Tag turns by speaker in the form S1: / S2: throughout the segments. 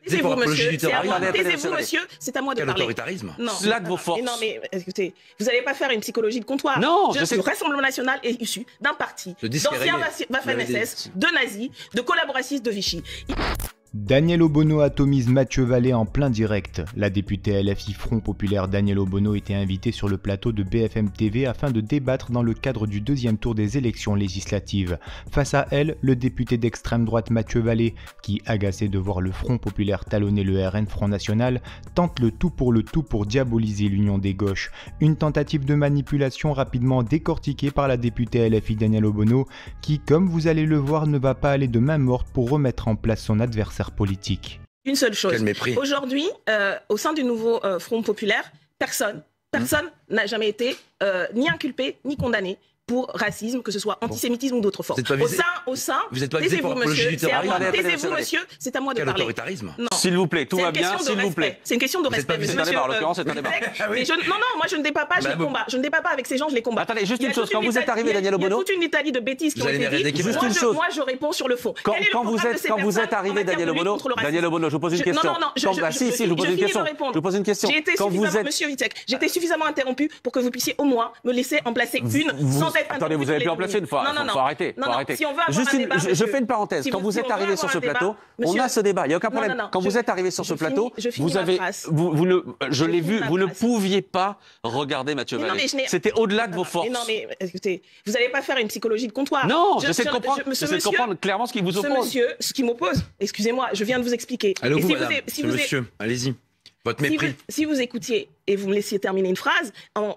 S1: Taisez-vous, monsieur.
S2: Taisez-vous,
S1: monsieur. C'est à moi de parler.
S3: Quel autoritarisme?
S1: Non.
S2: Cela de vos forces.
S1: Non, mais écoutez, vous n'allez pas faire une psychologie de comptoir.
S2: Non,
S1: Le Rassemblement national est issu d'un parti d'anciens Waffen-SS, de nazis, de collaboratistes de Vichy.
S4: Daniel Obono atomise Mathieu Vallée en plein direct. La députée LFI Front Populaire Daniel Obono était invitée sur le plateau de BFM TV afin de débattre dans le cadre du deuxième tour des élections législatives. Face à elle, le député d'extrême droite Mathieu Vallée, qui, agacé de voir le Front Populaire talonner le RN Front National, tente le tout pour diaboliser l'union des gauches. Une tentative de manipulation rapidement décortiquée par la députée LFI Daniel Obono, qui, comme vous allez le voir, ne va pas aller de main morte pour remettre en place son adversaire politique.
S1: Une seule chose. Aujourd'hui, au sein du nouveau Front Populaire, personne n'a jamais été ni inculpé ni condamné pour racisme, que ce soit antisémitisme ou d'autres formes. Au sein,
S3: vous êtes pas visé pour apologie du terrorisme.
S1: Taisez-vous, monsieur, c'est à moi de parler.
S3: Quel autoritarisme?
S2: S'il vous plaît, tout va bien, s'il vous plaît.
S1: C'est une question de respect, monsieur.
S2: C'est un débat, en l'occurrence, c'est un débat.
S1: Non, moi je ne débat pas, je les combats. Je ne débat pas avec ces gens, je les combats.
S2: Attendez, juste une chose, quand vous êtes arrivé, Daniel Obono...
S1: Il y a toute une Italie de bêtises qui ont été dites.
S2: Juste une chose.
S1: Moi, je réponds sur le fond.
S2: Quand vous êtes arrivé, Daniel Obono, je vous pose une question. Si, je vous pose une question. Je vous pose une question.
S1: Monsieur Vitek, j'ai été suffisamment interrompu pour que vous puissiez au moins me laisser en placer une sans être interrompu.
S2: Attendez, vous avez pu en placer une fois. Faut arrêter. Juste je fais une parenthèse. Quand vous êtes arrivé sur ce plateau, on a ce débat. Il n'y a aucun problème. Quand vous êtes arrivé sur ce plateau, je l'ai vu, vous ne pouviez pas regarder Mathieu Vallée. C'était au-delà de vos forces.
S1: Non, mais écoutez, vous n'allez pas faire une psychologie de comptoir.
S2: Non, j'essaie de comprendre clairement ce qui vous oppose.
S1: Ce monsieur, ce qui m'oppose, excusez-moi, je viens de vous expliquer.
S3: Allô, monsieur, allez-y. Votre mépris.
S1: Si vous écoutiez et vous me laissiez terminer une phrase en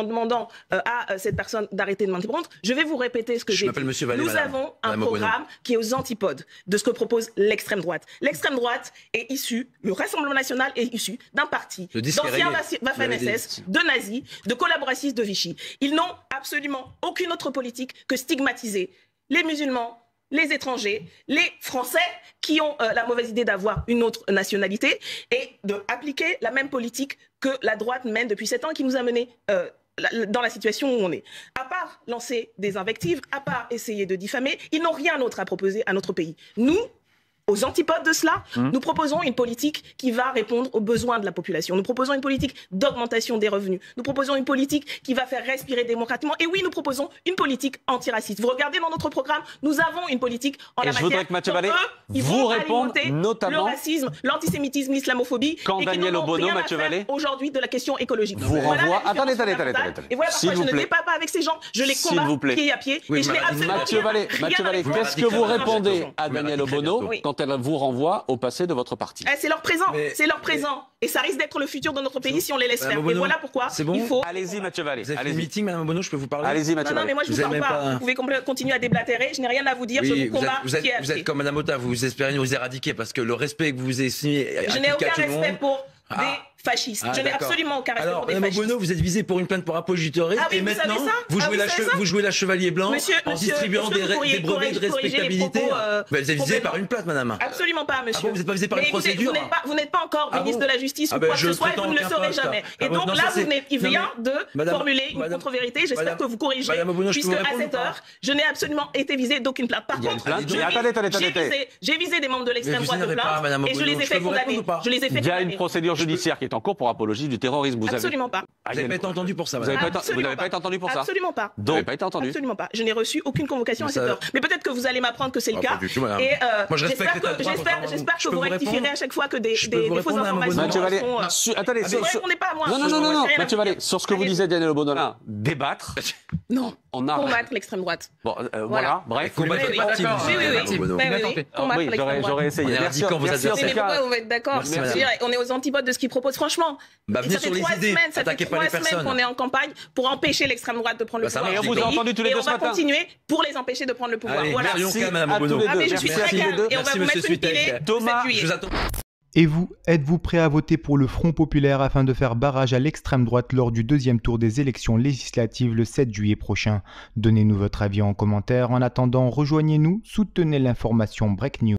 S1: demandant à cette personne d'arrêter de m'interrompre, je vais vous répéter ce que j'ai dit. Nous avons un programme qui est aux antipodes de ce que propose l'extrême droite. L'extrême droite est issue, le Rassemblement national est issu d'un parti d'anciens Waffen-SS, de nazis, de collaboratistes de Vichy. Ils n'ont absolument aucune autre politique que stigmatiser les musulmans, les étrangers, les Français qui ont la mauvaise idée d'avoir une autre nationalité et d'appliquer la même politique que la droite mène depuis 7 ans et qui nous a menés dans la situation où on est. À part lancer des invectives, à part essayer de diffamer, ils n'ont rien d'autre à proposer à notre pays. Nous, aux antipodes de cela, nous proposons une politique qui va répondre aux besoins de la population. Nous proposons une politique d'augmentation des revenus. Nous proposons une politique qui va faire respirer démocratiquement. Et oui, nous proposons une politique antiraciste. Vous regardez dans notre programme, nous avons une politique en la matière.
S2: Je voudrais que Mathieu Vallée vous réponde notamment
S1: le racisme, l'antisémitisme, l'islamophobie.
S2: Quand Daniel Obono, Mathieu Vallée,
S1: aujourd'hui de la question écologique.
S2: Vous renvoie. Attendez.
S1: Et voilà pourquoi je ne débat pas avec ces gens. Je les combats pied à pied. Et je n'ai absolument
S2: Mathieu Vallée, qu'est-ce que vous répondez à Daniel Obono quand elle vous renvoie au passé de votre parti?
S1: C'est leur présent, c'est leur présent. Et ça risque d'être le futur de notre pays si on les laisse faire. Et voilà pourquoi il faut...
S2: Allez-y, Mathieu Vallée.
S3: Vous avez fait le meeting, Madame Obono, je peux vous parler?
S2: Allez-y, Mathieu Vallée.
S1: Non, mais moi, je vous parle pas. Vous pouvez continuer à déblatérer. Je n'ai rien à vous dire. Je vous combats.
S3: Vous êtes comme Madame Ota, vous espérez nous éradiquer parce que le respect que vous estimez...
S1: Je n'ai aucun respect pour des fascistes. Je n'ai absolument aucun respect pour des fascistes.
S3: Alors, Madame Obono, vous êtes visée pour une plainte pour apologie du terrorisme et maintenant, vous jouez la chevalier blanc en distribuant des brevets de respectabilité. Vous êtes visée par une plainte, madame.
S1: Absolument pas, monsieur.
S3: Vous n'êtes pas visée par une procédure?
S1: Vous n'êtes pas encore ministre de la Justice ou quoi que ce soit et vous ne le serez jamais. Et donc là, il vient de formuler une contre-vérité. J'espère que vous corrigez, puisque à cette heure, je n'ai absolument été visée d'aucune plainte. Par contre, j'ai visé des membres de l'extrême droite de plainte et je les ai fait condamner.
S2: Il y a une procédure judiciaire qui est en cours pour apologie du terrorisme.
S1: Absolument pas.
S3: Vous n'avez pas été entendu pour ça,
S2: madame. Vous n'avez pas été entendu pour ça?
S1: Absolument pas.
S2: Donc, vous n'avez pas été entendu?
S1: Absolument pas. Je n'ai reçu aucune convocation à cette heure. Mais peut-être que vous allez m'apprendre que c'est le cas.
S3: Et j'espère
S1: que vous rectifierez à chaque fois que des fausses informations sont...
S2: Attendez,
S1: ne répondez pas à moi.
S2: Non, Mathieu Vallée, sur ce que vous disiez, Daniel Obono, débattre.
S1: Non. Combattre l'extrême droite.
S2: Bon, voilà, bref.
S3: Combattre le parti.
S1: Oui,
S2: j'aurais essayé.
S3: Merci quand vous adversaires.
S1: Mais pourquoi vous êtes d'accord? On est aux antipodes de ce qu'ils proposent. Franchement,
S3: venez sur les idées, attaquez pas les personnes.
S1: Ça fait 3 semaines qu'on est en campagne pour empêcher l'extrême droite de prendre le pouvoir.
S2: Et on vous a entendu tous les deux ce matin.
S1: Et on va continuer pour les empêcher de prendre le pouvoir.
S3: Voilà. Merci Madame Obono.
S1: Je suis très calme et on va vous mettre une pilée.
S3: Thomas, je vous attends.
S4: Et vous, êtes-vous prêt à voter pour le Front Populaire afin de faire barrage à l'extrême droite lors du deuxième tour des élections législatives le 7 juillet prochain? Donnez-nous votre avis en commentaire. En attendant, rejoignez-nous, soutenez l'information Break News.